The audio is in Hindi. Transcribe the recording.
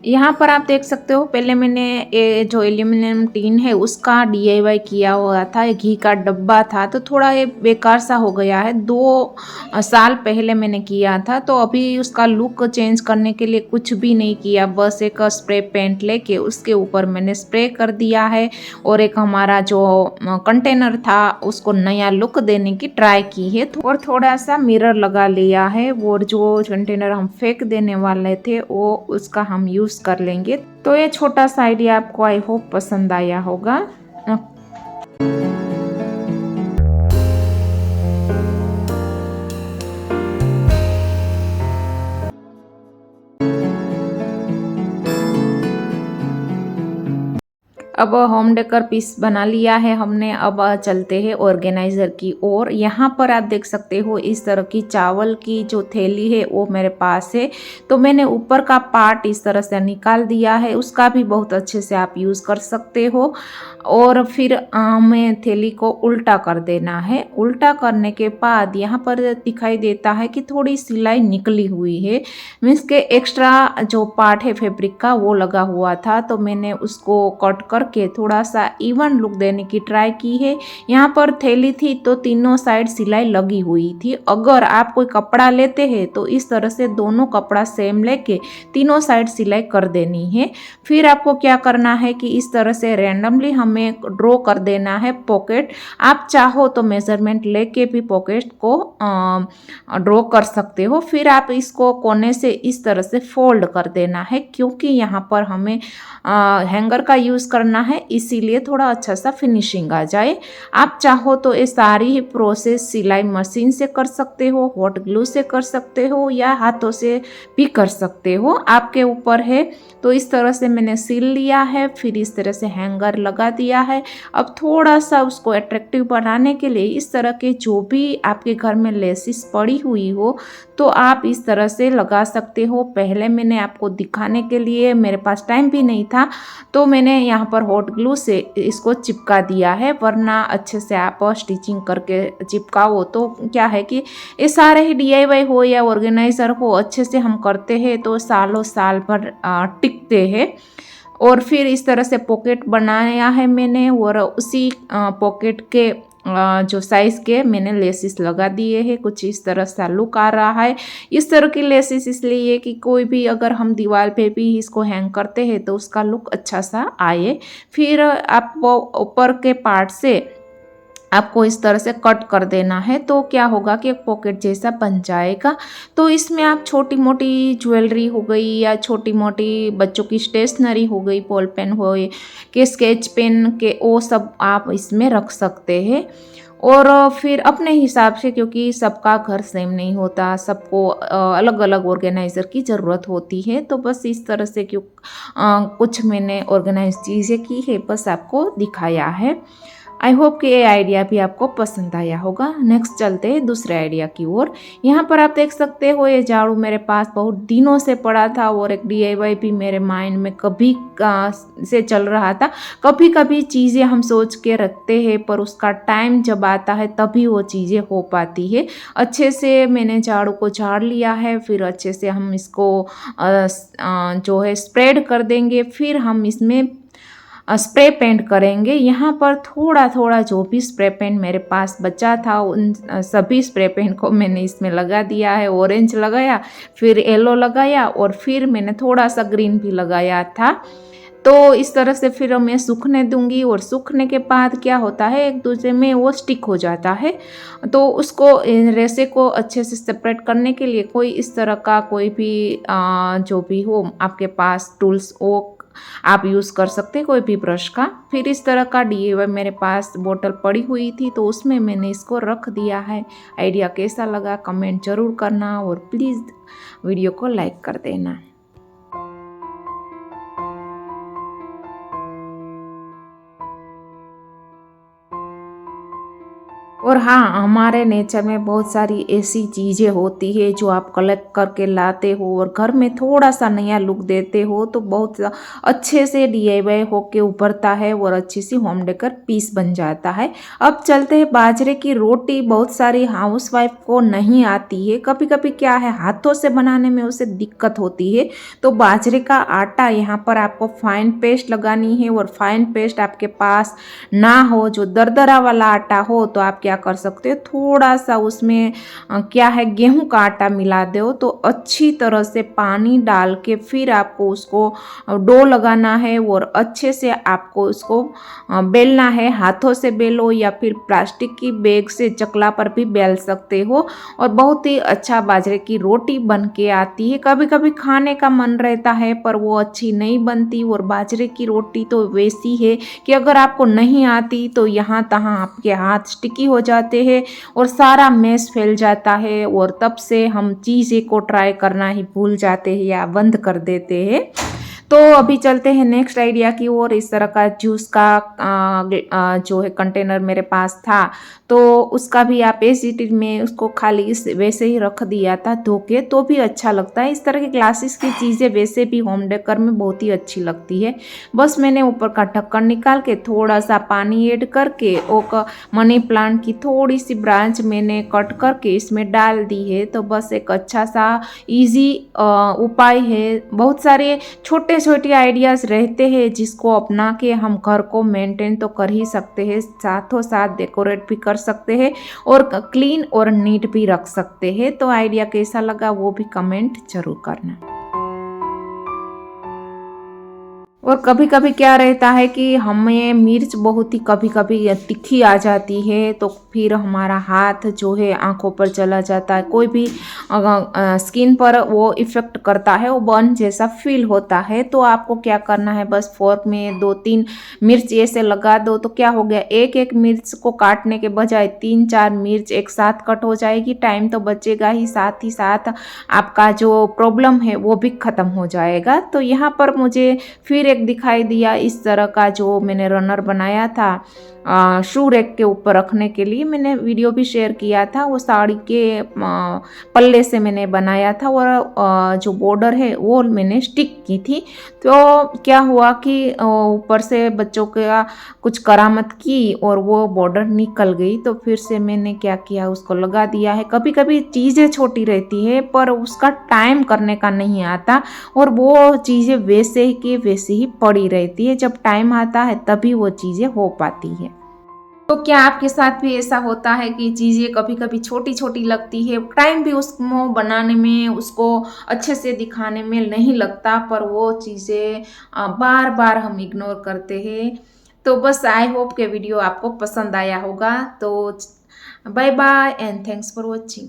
यहाँ पर आप देख सकते हो, पहले मैंने ये जो एल्यूमिनियम टीन है उसका डीआईवाई किया हुआ था। ये घी का डब्बा था तो थोड़ा ये बेकार सा हो गया है। 2 साल पहले मैंने किया था, तो अभी उसका लुक चेंज करने के लिए कुछ भी नहीं किया, बस एक स्प्रे पेंट लेके उसके ऊपर मैंने स्प्रे कर दिया है और एक हमारा जो कंटेनर था उसको नया लुक देने की ट्राई की है और थोड़ा सा मिरर लगा लिया है। और जो कंटेनर हम फेंक देने वाले थे वो उसका हम यूज़ कर लेंगे। तो ये छोटा सा आइडिया आपको आई होप पसंद आया होगा। अब होम डेकर पीस बना लिया है हमने। अब चलते हैं ऑर्गेनाइज़र की ओर। यहाँ पर आप देख सकते हो इस तरह की चावल की जो थैली है वो मेरे पास है। तो मैंने ऊपर का पार्ट इस तरह से निकाल दिया है, उसका भी बहुत अच्छे से आप यूज़ कर सकते हो। और फिर हमें थैली को उल्टा कर देना है। उल्टा करने के बाद यहाँ पर दिखाई देता है कि थोड़ी सिलाई निकली हुई है, मीन्स के एक्स्ट्रा जो पार्ट है फैब्रिक का वो लगा हुआ था। तो मैंने उसको कट करके थोड़ा सा इवन लुक देने की ट्राई की है। यहाँ पर थैली थी तो तीनों साइड सिलाई लगी हुई थी। अगर आप कोई कपड़ा लेते हैं तो इस तरह से दोनों कपड़ा सेम लेके तीनों साइड सिलाई कर देनी है। फिर आपको क्या करना है कि इस तरह से रैंडमली हमें ड्रॉ कर देना है पॉकेट। आप चाहो तो मेजरमेंट लेके भी पॉकेट को ड्रॉ कर सकते हो। फिर आप इसको कोने से इस तरह से फोल्ड कर देना है, क्योंकि यहाँ पर हमें हैंगर का यूज़ करना है, इसीलिए थोड़ा अच्छा सा फिनिशिंग आ जाए। आप चाहो तो ये सारी ही प्रोसेस सिलाई मशीन से कर सकते हो, हॉट ग्लू से कर सकते हो या हाथों से भी कर सकते हो, आपके ऊपर है। तो इस तरह से मैंने सिल लिया है, फिर इस तरह से हैंगर लगा दिया है। अब थोड़ा सा उसको अट्रैक्टिव बनाने के लिए इस तरह के जो भी आपके घर में लेसिस पड़ी हुई हो तो आप इस तरह से लगा सकते हो। पहले मैंने आपको दिखाने के लिए, मेरे पास टाइम भी नहीं था, तो मैंने यहाँ पर हॉट ग्लू से इसको चिपका दिया है, वरना अच्छे से आप स्टिचिंग करके चिपकाओ तो क्या है कि ये सारे ही डीआईवाई हो या ऑर्गेनाइज़र हो, अच्छे से हम करते हैं तो सालों साल भर टिकते हैं। और फिर इस तरह से पॉकेट बनाया है मैंने और उसी पॉकेट के जो साइज़ के मैंने लेसिस लगा दिए हैं। कुछ इस तरह सा लुक आ रहा है। इस तरह की लेसिस इसलिए कि कोई भी अगर हम दीवार पे भी इसको हैंग करते हैं तो उसका लुक अच्छा सा आए। फिर आपको ऊपर के पार्ट से आपको इस तरह से कट कर देना है, तो क्या होगा कि एक पॉकेट जैसा बन जाएगा। तो इसमें आप छोटी मोटी ज्वेलरी हो गई या छोटी मोटी बच्चों की स्टेशनरी हो गई, बॉल पेन हो के स्केच पेन के, वो सब आप इसमें रख सकते हैं। और फिर अपने हिसाब से, क्योंकि सबका घर सेम नहीं होता, सबको अलग अलग ऑर्गेनाइज़र की ज़रूरत होती है, तो बस इस तरह से कुछ मैंने ऑर्गेनाइज चीज़ें की है, बस आपको दिखाया है। आई होप कि ये आइडिया भी आपको पसंद आया होगा। नेक्स्ट चलते हैं दूसरे आइडिया की ओर। यहाँ पर आप देख सकते हो ये झाड़ू मेरे पास बहुत दिनों से पड़ा था और एक डीआईवाई भी मेरे माइंड में कभी से चल रहा था। कभी कभी चीज़ें हम सोच के रखते हैं पर उसका टाइम जब आता है तभी वो चीज़ें हो पाती है। अच्छे से मैंने झाड़ू को झाड़ लिया है, फिर अच्छे से हम इसको जो है स्प्रेड कर देंगे। फिर हम इसमें स्प्रे पेंट करेंगे। यहाँ पर थोड़ा थोड़ा जो भी स्प्रे पेंट मेरे पास बचा था उन सभी स्प्रे पेंट को मैंने इसमें लगा दिया है। ऑरेंज लगाया, फिर येलो लगाया और फिर मैंने थोड़ा सा ग्रीन भी लगाया था। तो इस तरह से फिर मैं सूखने दूंगी और सूखने के बाद क्या होता है, एक दूसरे में वो स्टिक हो जाता है। तो उसको रेसे को अच्छे से सेपरेट करने के लिए कोई इस तरह का कोई भी जो भी हो आपके पास टूल्स वो आप यूज़ कर सकते हैं, कोई भी ब्रश का। फिर इस तरह का डीआईवाई मेरे पास बोतल पड़ी हुई थी तो उसमें मैंने इसको रख दिया है। आइडिया कैसा लगा कमेंट ज़रूर करना और प्लीज़ वीडियो को लाइक कर देना। और हाँ, हमारे नेचर में बहुत सारी ऐसी चीज़ें होती है जो आप कलेक्ट करके लाते हो और घर में थोड़ा-सा नया लुक देते हो, तो बहुत अच्छे से डीआईवाई होके उभरता है और अच्छी सी होम डेकोर पीस बन जाता है। अब चलते हैं बाजरे की रोटी। बहुत सारी हाउसवाइफ को नहीं आती है, कभी-कभी क्या है हाथों से बनाने में उसे दिक्कत होती है, तो बाजरे का आटा यहाँ पर आपको फाइन पेस्ट लगानी है। और फाइन पेस्ट आपके पास ना हो, जो दरदरा वाला आटा हो, तो आप क्या कर सकते हो, थोड़ा सा उसमें क्या है गेहूं का आटा मिला दो, तो अच्छी तरह से पानी डाल के फिर आपको उसको डो लगाना है और अच्छे से आपको उसको बेलना है। हाथों से बेलो या फिर प्लास्टिक की बैग से चकला पर भी बेल सकते हो और बहुत ही अच्छा बाजरे की रोटी बन के आती है। कभी कभी खाने का मन रहता है पर वो अच्छी नहीं बनती। और बाजरे की रोटी तो वैसी है कि अगर आपको नहीं आती तो यहाँ तहाँ आपके हाथ स्टिकी हो जाते हैं और सारा मैस फैल जाता है और तब से हम चीज़ें को ट्राई करना ही भूल जाते हैं या बंद कर देते हैं। तो अभी चलते हैं नेक्स्ट आइडिया की ओर। इस तरह का जूस का जो है कंटेनर मेरे पास था, तो उसका भी आप एसिड में उसको खाली वैसे ही रख दिया था धो के, तो भी अच्छा लगता है। इस तरह की ग्लासेस की चीज़ें वैसे भी होम डेकोर में बहुत ही अच्छी लगती है। बस मैंने ऊपर का ढक्कन निकाल के थोड़ा सा पानी ऐड करके और मनी प्लांट की थोड़ी सी ब्रांच मैंने कट करके इसमें डाल दी है। तो बस एक अच्छा सा इजी उपाय है। बहुत सारे छोटे छोटे आइडियाज़ रहते हैं जिसको अपना के हम घर को मेंटेन तो कर ही सकते हैं, साथों साथ डेकोरेट भी कर सकते हैं और क्लीन और नीट भी रख सकते हैं। तो आइडिया कैसा लगा वो भी कमेंट जरूर करना। और कभी कभी क्या रहता है कि हमें मिर्च बहुत ही कभी कभी तीखी आ जाती है, तो फिर हमारा हाथ जो है आंखों पर चला जाता है, कोई भी स्किन पर वो इफ़ेक्ट करता है, वो बर्न जैसा फील होता है। तो आपको क्या करना है, बस फोर्क में 2-3 मिर्च ऐसे लगा दो, तो क्या हो गया, एक एक मिर्च को काटने के बजाय 3-4 मिर्च एक साथ कट हो जाएगी। टाइम तो बचेगा ही साथ आपका जो प्रॉब्लम है वो भी ख़त्म हो जाएगा। तो यहाँ पर मुझे फिर एक दिखाई दिया इस तरह का जो मैंने रनर बनाया था शू रैक के ऊपर रखने के लिए, मैंने वीडियो भी शेयर किया था। वो साड़ी के पल्ले से मैंने बनाया था और जो बॉर्डर है वो मैंने स्टिक की थी। तो क्या हुआ कि ऊपर से बच्चों का कुछ करामत की और वो बॉर्डर निकल गई। तो फिर से मैंने क्या किया, उसको लगा दिया है। कभी कभी चीज़ें छोटी रहती है पर उसका टाइम करने का नहीं आता और वो चीज़ें वैसे ही के वैसे ही पड़ी रहती है। जब टाइम आता है तभी वो चीज़ें हो पाती है। तो क्या आपके साथ भी ऐसा होता है कि चीज़ें कभी कभी छोटी छोटी लगती है, टाइम भी उसको बनाने में, उसको अच्छे से दिखाने में नहीं लगता, पर वो चीज़ें बार बार हम इग्नोर करते हैं। तो बस आई होप के वीडियो आपको पसंद आया होगा। तो bye bye and thanks for watching.